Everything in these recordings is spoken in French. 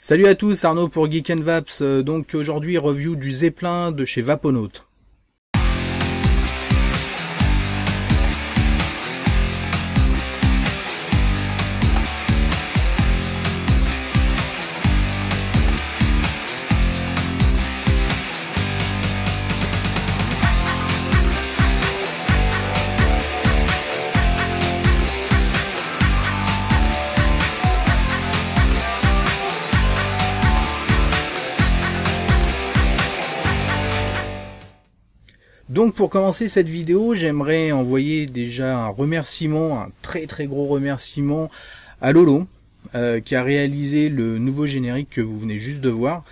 Salut à tous, Arnaud pour Geek & Vaps. Donc aujourd'hui review du Zeppelin de chez Vaponaut. Donc pour commencer cette vidéo, j'aimerais envoyer déjà un remerciement, un très gros remerciement à Lolo, qui a réalisé le nouveau générique que vous venez juste de voir.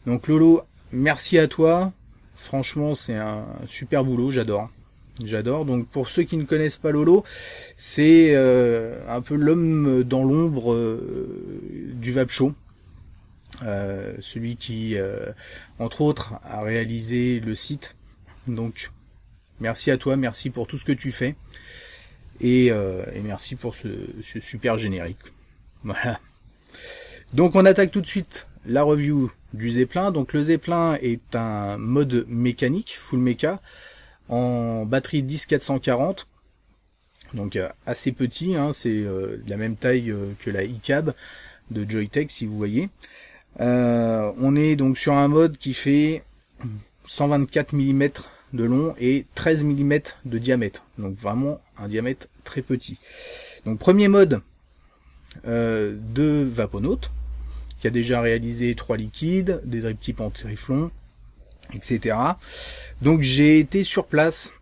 Donc Lolo, merci à toi, franchement c'est un super boulot, j'adore. Donc pour ceux qui ne connaissent pas Lolo, c'est un peu l'homme dans l'ombre du Vape Show. Celui qui, entre autres, a réalisé le site. Donc, merci à toi, merci pour tout ce que tu fais, et merci pour ce super générique. Voilà. Donc, on attaque tout de suite la review du Zeppelin. Donc, le Zeppelin est un mode mécanique, full mecha, en batterie 10440. Donc, assez petit, hein, c'est de la même taille que la iCab de Joytech, si vous voyez. On est donc sur un mode qui fait 124 mm de long et 13 mm de diamètre, donc vraiment un diamètre très petit. Donc premier mode de Vaponaut, qui a déjà réalisé 3 liquides, des drip tips en triflon, etc. Donc j'ai été sur place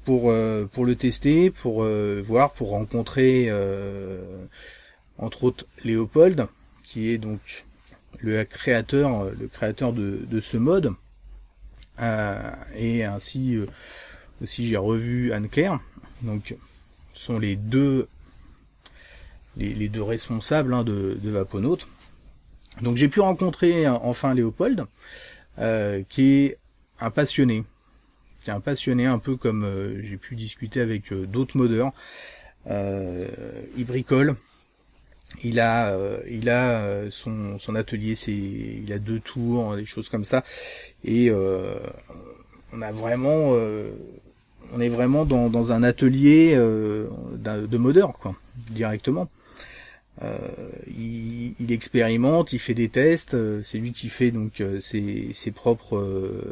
pour le tester, pour voir, pour rencontrer entre autres Léopold, qui est donc le créateur de ce mode. Et ainsi aussi j'ai revu Anne-Claire. Donc ce sont les deux responsables de Vaponaut. Donc j'ai pu rencontrer enfin Léopold, qui est un passionné, un peu comme j'ai pu discuter avec d'autres modeurs. Il bricole. Il a son atelier, il a 2 tours, des choses comme ça, et on est vraiment dans un atelier de modeur, quoi, directement. Il expérimente, il fait des tests, c'est lui qui fait donc ses propres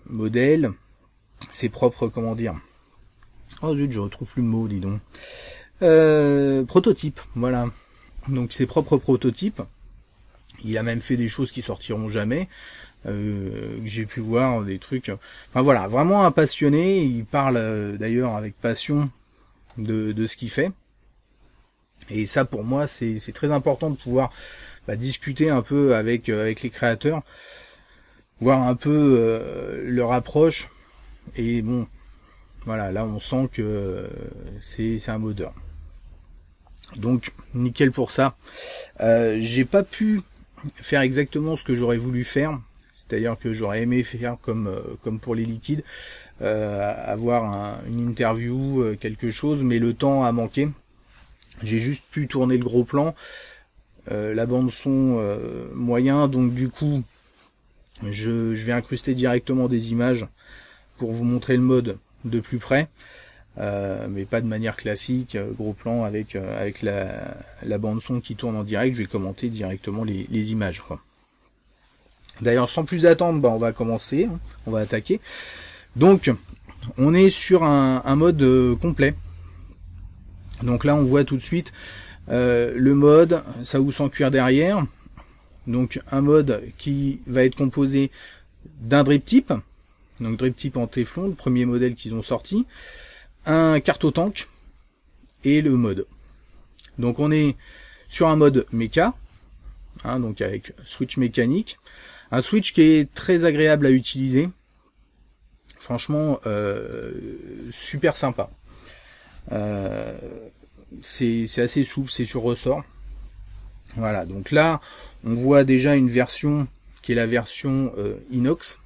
modèles, ses propres, comment dire, oh zut, je retrouve plus le mot, dis donc. Prototype, voilà. Donc ses propres prototypes. Il a même fait des choses qui sortiront jamais. J'ai pu voir des trucs. Enfin voilà, vraiment un passionné. Il parle d'ailleurs avec passion de ce qu'il fait. Et ça pour moi c'est très important de pouvoir discuter un peu avec les créateurs, voir un peu leur approche. Et bon, voilà, là on sent que c'est un modeur. Donc nickel pour ça. J'ai pas pu faire exactement ce que j'aurais voulu faire, c'est-à-dire que j'aurais aimé faire comme pour les liquides, avoir une interview, quelque chose, mais le temps a manqué. J'ai juste pu tourner le gros plan, la bande son moyen, donc du coup je vais incruster directement des images pour vous montrer le mode de plus près. Mais pas de manière classique, gros plan avec la bande son qui tourne en direct. Je vais commenter directement les images, quoi. D'ailleurs, sans plus attendre, on va commencer, on va attaquer. Donc on est sur un mode complet. Donc là on voit tout de suite le mode Saous sans cuir derrière. Donc un mode qui va être composé d'un drip tip, donc drip tip en téflon, le premier modèle qu'ils ont sorti, un carto-tank et le mode. Donc on est sur un mode méca, donc avec switch mécanique, un switch qui est très agréable à utiliser, franchement super sympa. C'est assez souple, c'est sur ressort. Voilà, donc là on voit déjà une version qui est la version inox.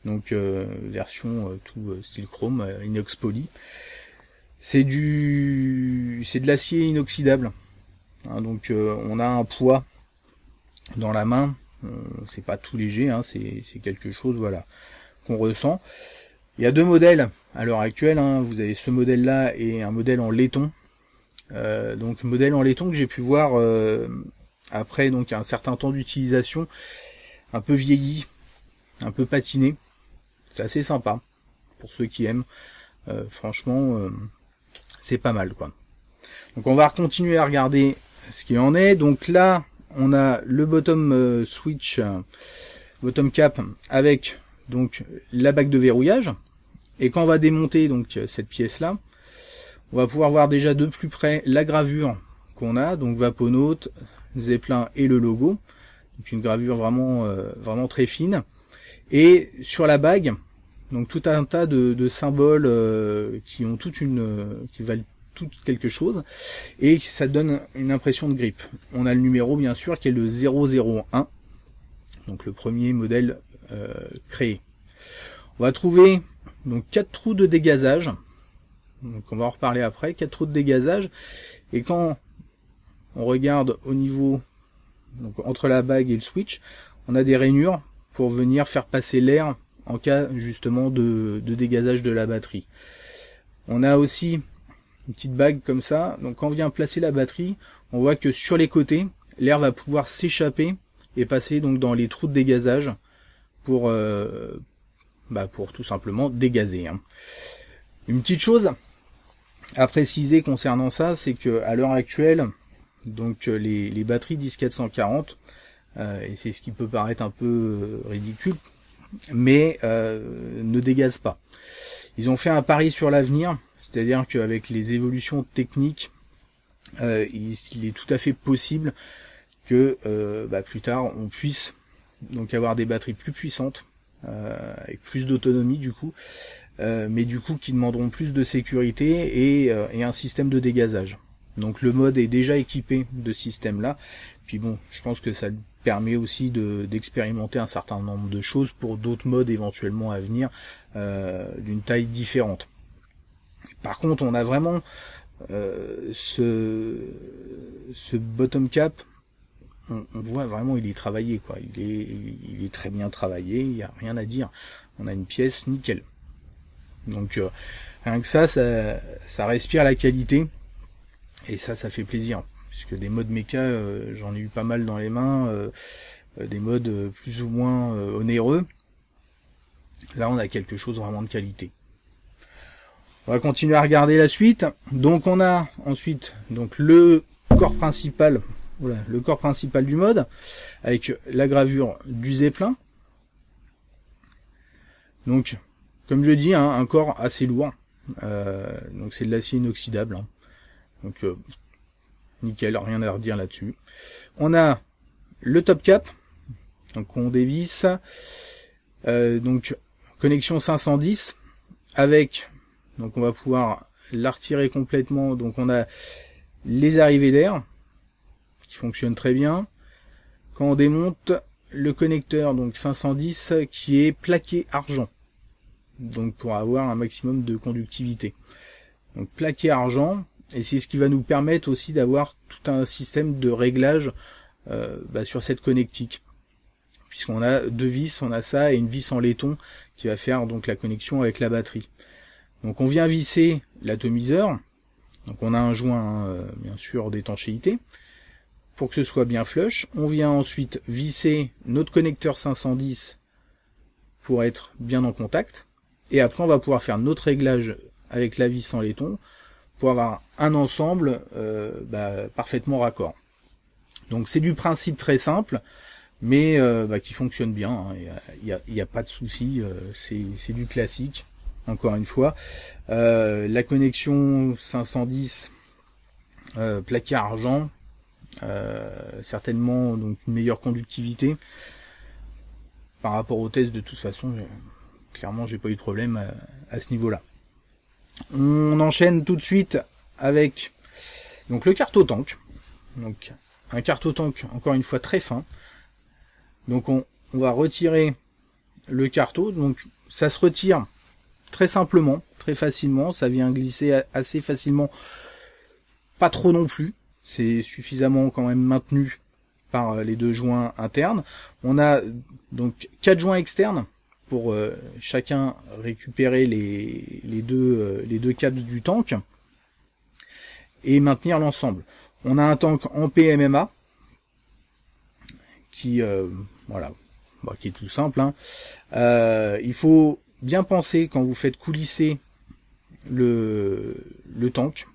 Donc version tout style chrome, inox poly. C'est de l'acier inoxydable. hein, donc on a un poids dans la main, c'est pas tout léger, hein, c'est quelque chose, voilà, qu'on ressent. Il y a deux modèles à l'heure actuelle, hein, vous avez ce modèle là et un modèle en laiton. Donc modèle en laiton que j'ai pu voir après donc un certain temps d'utilisation, un peu vieilli, un peu patiné. C'est assez sympa pour ceux qui aiment. Franchement, c'est pas mal, quoi. Donc on va continuer à regarder ce qu'il en est. Donc là, on a le bottom switch, bottom cap avec donc la bague de verrouillage. Et quand on va démonter donc cette pièce là, on va pouvoir voir déjà de plus près la gravure qu'on a, donc Vaponaut, Zeppelin et le logo. Donc une gravure vraiment vraiment très fine. Et sur la bague, donc tout un tas de symboles qui ont qui valent tout quelque chose, et ça donne une impression de grippe. On a le numéro bien sûr qui est le 001, donc le premier modèle créé. On va trouver donc 4 trous de dégazage, donc on va en reparler après, 4 trous de dégazage, et quand on regarde au niveau, donc entre la bague et le switch, on a des rainures pour venir faire passer l'air en cas justement de dégazage de la batterie. On a aussi une petite bague comme ça, donc quand on vient placer la batterie, on voit que sur les côtés, l'air va pouvoir s'échapper et passer donc dans les trous de dégazage pour tout simplement dégazer, hein. Une petite chose à préciser concernant ça, c'est que à l'heure actuelle, donc les batteries 10440, et c'est ce qui peut paraître un peu ridicule, mais ne dégazent pas. Ils ont fait un pari sur l'avenir, c'est-à-dire qu'avec les évolutions techniques, il est tout à fait possible que plus tard on puisse donc avoir des batteries plus puissantes, avec plus d'autonomie du coup, mais du coup qui demanderont plus de sécurité et un système de dégazage. Donc le mode est déjà équipé de ce système-là. Puis bon, je pense que ça permet aussi d'expérimenter un certain nombre de choses pour d'autres modes éventuellement à venir, d'une taille différente. Par contre, on a vraiment ce bottom cap, on voit vraiment il est travaillé, quoi. Il est très bien travaillé, il n'y a rien à dire. On a une pièce nickel. Donc rien que ça respire la qualité, et ça fait plaisir. Puisque des modes méca, j'en ai eu pas mal dans les mains, des modes plus ou moins onéreux. Là, on a quelque chose vraiment de qualité. On va continuer à regarder la suite. Donc, on a ensuite donc le corps principal, le corps principal du mode, avec la gravure du Zeppelin. Donc, comme je dis, hein, un corps assez lourd. Donc, c'est de l'acier inoxydable, hein. Donc nickel, rien à redire là-dessus. On a le top cap, donc on dévisse, donc connexion 510 avec, donc on va pouvoir la retirer complètement. Donc on a les arrivées d'air qui fonctionnent très bien. Quand on démonte le connecteur donc 510 qui est plaqué argent, donc pour avoir un maximum de conductivité. Donc plaqué argent. Et c'est ce qui va nous permettre aussi d'avoir tout un système de réglage sur cette connectique. Puisqu'on a deux vis, on a ça et une vis en laiton qui va faire donc la connexion avec la batterie. Donc on vient visser l'atomiseur. Donc on a un joint bien sûr d'étanchéité pour que ce soit bien flush. On vient ensuite visser notre connecteur 510 pour être bien en contact. Et après on va pouvoir faire notre réglage avec la vis en laiton pour avoir un ensemble parfaitement raccord. Donc c'est du principe très simple, mais qui fonctionne bien, hein. Il y a pas de souci, c'est du classique. Encore une fois, la connexion 510 plaqué argent, certainement donc une meilleure conductivité par rapport au test. De toute façon, clairement j'ai pas eu de problème à ce niveau-là. On enchaîne tout de suite avec donc le carto-tank. Donc un carto-tank encore une fois très fin. Donc on va retirer le carto. Donc ça se retire très simplement, très facilement. Ça vient glisser assez facilement, pas trop non plus. c'est suffisamment quand même maintenu par les 2 joints internes. On a donc 4 joints externes pour chacun récupérer les deux caps du tank et maintenir l'ensemble. On a un tank en PMMA qui voilà, qui est tout simple, hein. Il faut bien penser quand vous faites coulisser le tank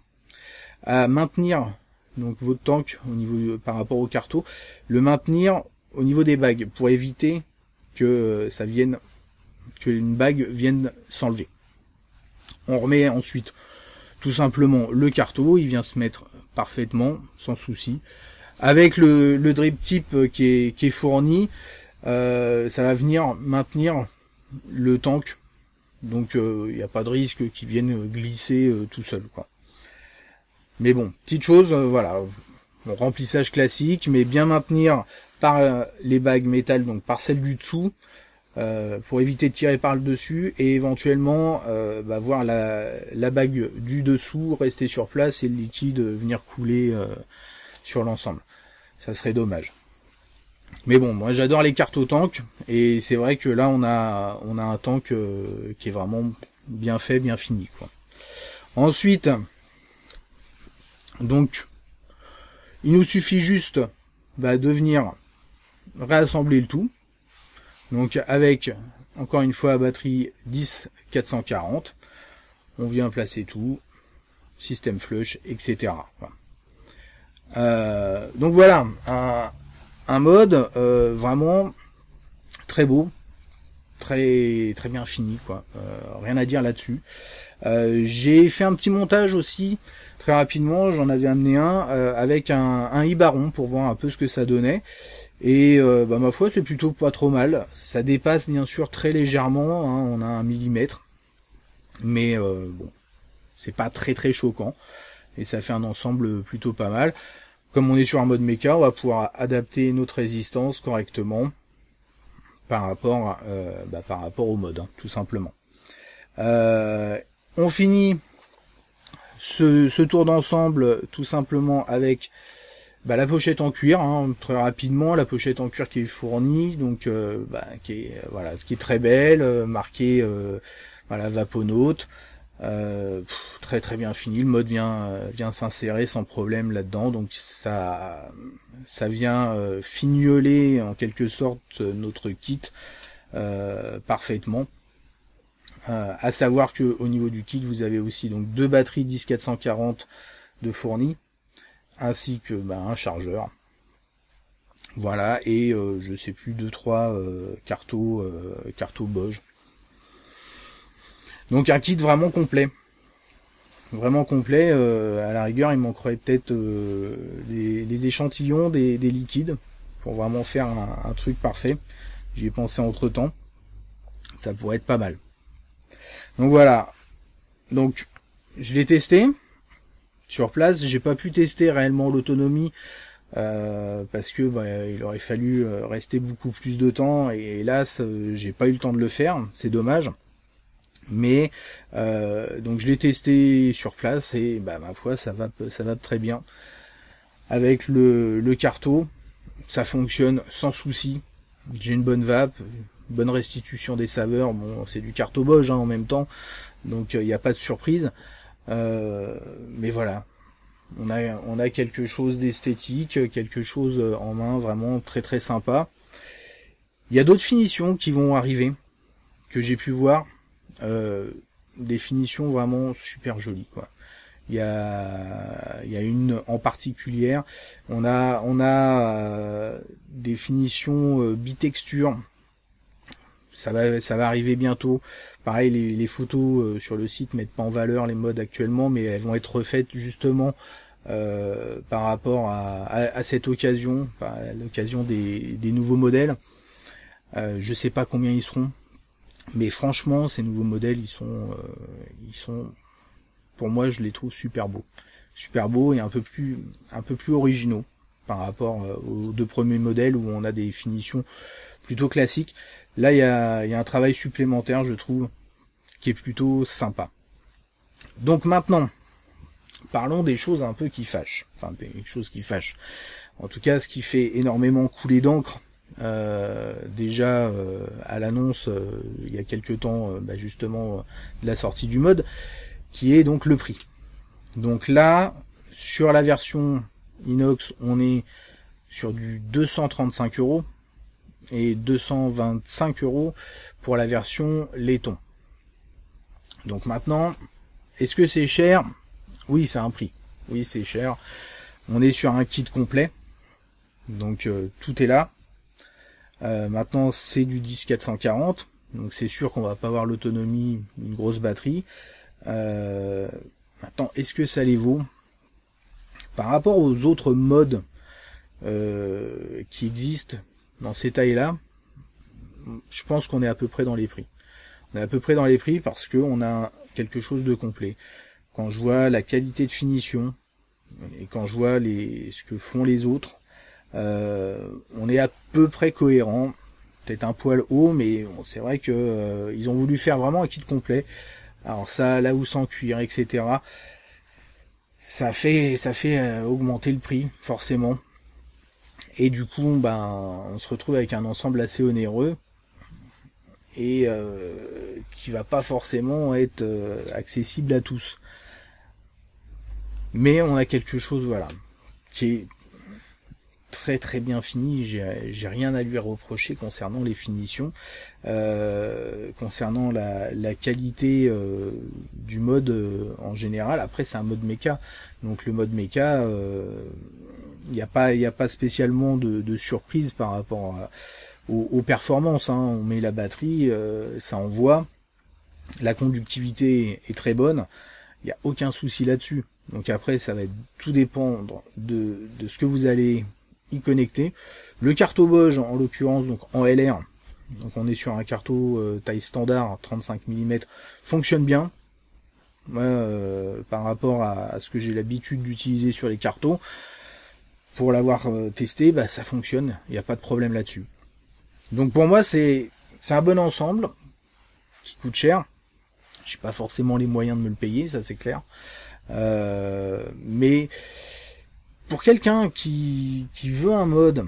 à maintenir donc votre tank au niveau par rapport au carto, le maintenir au niveau des bagues pour éviter que une bague vienne s'enlever. On remet ensuite tout simplement le carto, il vient se mettre parfaitement sans souci. Avec le drip tip qui est fourni, ça va venir maintenir le tank, donc il n'y a pas de risque qu'il vienne glisser tout seul, quoi. Mais bon, petite chose, voilà, bon, remplissage classique, mais bien maintenir par les bagues métal, donc par celle du dessous, pour éviter de tirer par le dessus, et éventuellement voir la bague du dessous rester sur place et le liquide venir couler sur l'ensemble. Ça serait dommage. Mais bon, moi j'adore les cartes au tank, et c'est vrai que là on a un tank qui est vraiment bien fait, bien fini, quoi. Ensuite, donc, il nous suffit juste de venir réassembler le tout. Donc avec, encore une fois, batterie 10-440. On vient placer tout, système flush, etc. Donc voilà, un mode vraiment très beau, très très bien fini, quoi. Rien à dire là-dessus. J'ai fait un petit montage aussi très rapidement, j'en avais amené un avec un Ibaron pour voir un peu ce que ça donnait, et ma foi c'est plutôt pas trop mal. Ça dépasse bien sûr très légèrement, hein, on a 1 millimètre, mais bon, c'est pas très très choquant, et ça fait un ensemble plutôt pas mal. Comme on est sur un mode méca, on va pouvoir adapter notre résistance correctement par rapport au mode, hein, tout simplement. On finit ce tour d'ensemble tout simplement avec la pochette en cuir, hein, très rapidement, la pochette en cuir qui est fournie, donc qui est très belle, marquée Vaponaute, très très bien fini. Le mode vient s'insérer sans problème là-dedans, donc ça vient fignoler en quelque sorte notre kit parfaitement. À savoir que au niveau du kit, vous avez aussi donc 2 batteries 10-440 de fournies, ainsi que un chargeur. Voilà, et je sais plus 2-3 cartos Bosch. Donc un kit vraiment complet. Vraiment complet, à la rigueur il manquerait peut-être les échantillons des liquides pour vraiment faire un truc parfait. J'y ai pensé entre temps. Ça pourrait être pas mal. Donc voilà, donc je l'ai testé sur place, j'ai pas pu tester réellement l'autonomie parce que il aurait fallu rester beaucoup plus de temps, et hélas j'ai pas eu le temps de le faire, c'est dommage. Mais donc je l'ai testé sur place, et ma foi ça va très bien avec le carto, ça fonctionne sans souci. J'ai une bonne vape, bonne restitution des saveurs. Bon, c'est du carto Bosch en même temps, donc il n'y a pas de surprise. Mais voilà, on a quelque chose d'esthétique, quelque chose en main vraiment très très sympa. Il y a d'autres finitions qui vont arriver, que j'ai pu voir, des finitions vraiment super jolies, quoi. Il y a une en particulière, on a des finitions bitexture. Ça va arriver bientôt. Pareil, les photos sur le site mettent pas en valeur les modes actuellement, mais elles vont être refaites justement par rapport à cette occasion, à l'occasion des nouveaux modèles. Je sais pas combien ils seront, mais franchement, ces nouveaux modèles, ils sont, pour moi, je les trouve super beaux et un peu plus originaux par rapport aux 2 premiers modèles où on a des finitions plutôt classiques. Là, il y a un travail supplémentaire, je trouve, qui est plutôt sympa. Donc maintenant, Parlons des choses un peu qui fâchent, enfin des choses qui fâchent. En tout cas, ce qui fait énormément couler d'encre, déjà à l'annonce il y a quelques temps, justement de la sortie du mode, qui est donc le prix. Donc là, sur la version inox, on est sur du 235 € et 225 € pour la version laiton. Donc maintenant, est-ce que c'est cher? Oui, c'est un prix. Oui, c'est cher. On est sur un kit complet. Donc tout est là. Maintenant, c'est du 10440. Donc c'est sûr qu'on va pas avoir l'autonomie d'une grosse batterie. Maintenant, est-ce que ça les vaut? Par rapport aux autres modes qui existent dans ces tailles-là, je pense qu'on est à peu près dans les prix. On est à peu près dans les prix parce que on a quelque chose de complet. Quand je vois la qualité de finition et quand je vois ce que font les autres, on est à peu près cohérent. Peut-être un poil haut, mais bon, c'est vrai que ils ont voulu faire vraiment un kit complet. Alors ça, là où sans cuir, etc. Ça fait augmenter le prix, forcément. Et du coup, on se retrouve avec un ensemble assez onéreux et qui va pas forcément être accessible à tous. Mais on a quelque chose, voilà, qui est très très bien fini. J'ai rien à lui reprocher concernant les finitions, concernant la qualité du mode en général. Après, c'est un mode méca, donc le mode méca, il n'y a pas spécialement de surprise par rapport aux performances, hein. On met la batterie, ça envoie, la conductivité est très bonne, il n'y a aucun souci là-dessus. Donc après, ça va tout dépendre de ce que vous allez y connecter. Le carto Boge, en l'occurrence, donc en LR, donc on est sur un carto taille standard 35 mm, fonctionne bien. Par rapport à ce que j'ai l'habitude d'utiliser sur les cartos, pour l'avoir testé, ça fonctionne, il n'y a pas de problème là-dessus. Donc pour moi, c'est un bon ensemble qui coûte cher. J'ai pas forcément les moyens de me le payer, ça c'est clair. Mais pour quelqu'un qui veut un mode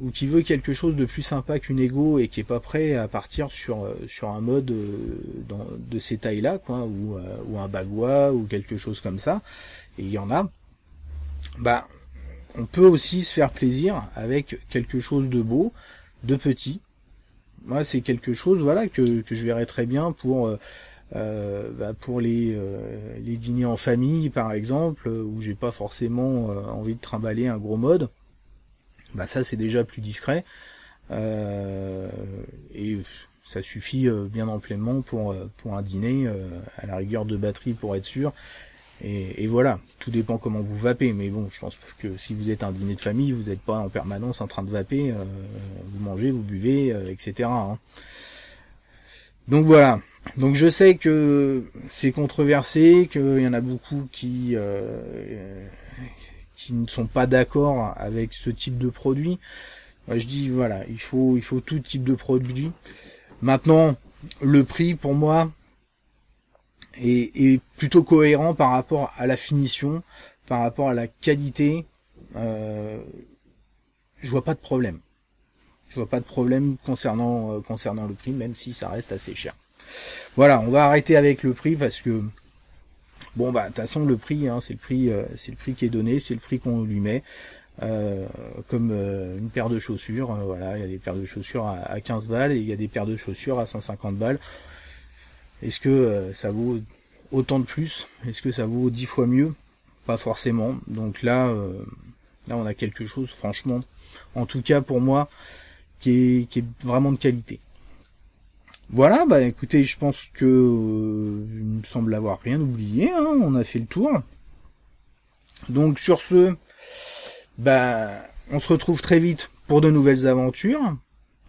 ou qui veut quelque chose de plus sympa qu'une Ego et qui est pas prêt à partir sur un mode de ces tailles-là, quoi, ou un Bagua ou quelque chose comme ça, et il y en a, on peut aussi se faire plaisir avec quelque chose de beau, de petit. Moi, c'est quelque chose, voilà, que je verrais très bien pour les dîners en famille, par exemple, où j'ai pas forcément envie de trimballer un gros mode. Ça, c'est déjà plus discret, et ça suffit bien amplement pour un dîner, à la rigueur de batterie pour être sûr. Et voilà, tout dépend comment vous vapez, mais bon, je pense que si vous êtes un dîner de famille, vous n'êtes pas en permanence en train de vaper, vous mangez, vous buvez, etc. Hein. Donc voilà, donc je sais que c'est controversé, qu'il y en a beaucoup qui ne sont pas d'accord avec ce type de produit. Moi je dis voilà, il faut tout type de produit. Maintenant, le prix pour moi est plutôt cohérent par rapport à la finition, par rapport à la qualité. Je vois pas de problème. Je vois pas de problème concernant le prix, même si ça reste assez cher. Voilà, on va arrêter avec le prix parce que bon de toute façon le prix, hein, c'est le prix qui est donné, c'est le prix qu'on lui met. Comme une paire de chaussures, voilà, il y a des paires de chaussures à 15 balles et il y a des paires de chaussures à 150 balles. Est-ce que ça vaut autant de plus? Est-ce que ça vaut 10 fois mieux? Pas forcément. Donc là on a quelque chose, franchement, en tout cas pour moi, qui est vraiment de qualité. Voilà, écoutez, je pense que il me semble avoir rien oublié, hein, on a fait le tour. Donc sur ce, on se retrouve très vite pour de nouvelles aventures.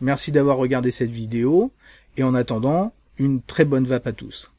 Merci d'avoir regardé cette vidéo, et en attendant, une très bonne vape à tous.